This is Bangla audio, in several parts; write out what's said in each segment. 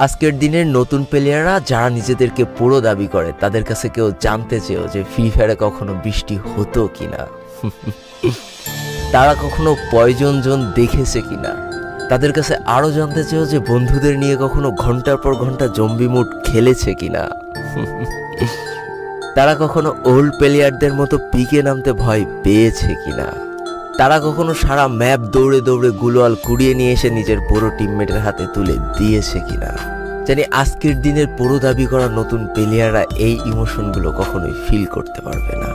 আজকের দিনের নতুন প্লেয়াররা যারা নিজেদেরকে পুরো দাবি করে তাদের কাছে কেউ জানতে চেয়েও যে ফ্রি ফায়ারে কখনো বৃষ্টি হতো কিনা, তারা কখনো পয়জন জোন দেখেছে কিনা, তাদের কাছে আরও জানতে চেয়েও যে বন্ধুদের নিয়ে কখনো ঘন্টার পর ঘন্টা জম্বি মুড খেলেছে কিনা, তারা কখনো ওল্ড প্লেয়ারদের মতো পিকে নামতে ভয় পেয়েছে কিনা, তারা কখনো সারা ম্যাপ দৌড়ে দৌড়ে গুলোয়াল কুড়িয়ে নিয়ে এসে নিজের পুরো টিমমেটের হাতে তুলে দিয়েছে কিনা। জানি আজকের দিনের পুরো দাবি করা নতুন প্লেয়াররা এই ইমোশনগুলো কখনোই ফিল করতে পারবে না।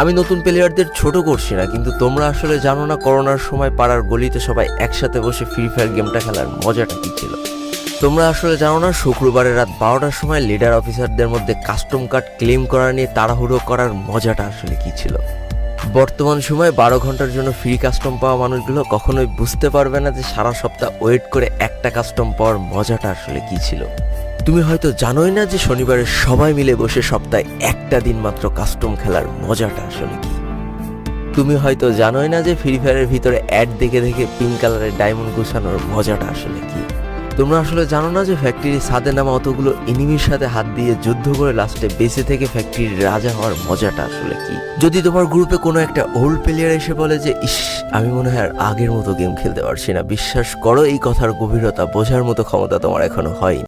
আমি নতুন প্লেয়ারদের ছোট করছি না, কিন্তু তোমরা আসলে জানো না করোনার সময় পাড়ার গলিতে সবাই একসাথে বসে ফ্রি ফায়ার গেমটা খেলার মজাটা কী ছিল। তোমরা আসলে জানো না শুক্রবারের রাত 12টার সময় লিডার অফিসারদের মধ্যে কাস্টম কার্ড ক্লেম করা নিয়ে তাড়াহুড়ো করার মজাটা আসলে কী ছিল। বর্তমান সময়ে 12 ঘন্টার জন্য ফ্রি কাস্টম পাওয়া মানুষগুলো কখনোই বুঝতে পারবে না যে সারা সপ্তাহ ওয়েট করে একটা কাস্টম পাওয়ার মজাটা আসলে কী ছিল। তুমি হয়তো জানোই না যে শনিবারে সবাই মিলে বসে সপ্তাহে একটা দিন মাত্র কাস্টম খেলার মজাটা আসলে কী। তুমি হয়তো জানোই না যে ফ্রি ফায়ারের ভিতরে অ্যাড দেখে দেখে পিঙ্ক কালারের ডায়মন্ড গুছানোর মজাটা আসলে কী। তোমরা আসলে জানো না যে ফ্যাক্টরির ছাদে নামা অতগুলো এনিমির সাথে হাত দিয়ে যুদ্ধ করে লাস্টে বেঁচে থেকে ফ্যাক্টরির রাজা হওয়ার মজাটা আসলে কি। যদি তোমার গ্রুপে কোনো একটা ওল্ড প্লেয়ার এসে বলে যে ইস আমি মনে হয় আর আগের মতো গেম খেলতে পারছি না, বিশ্বাস করো এই কথার গভীরতা বোঝার মতো ক্ষমতা তোমার এখনো হয়নি।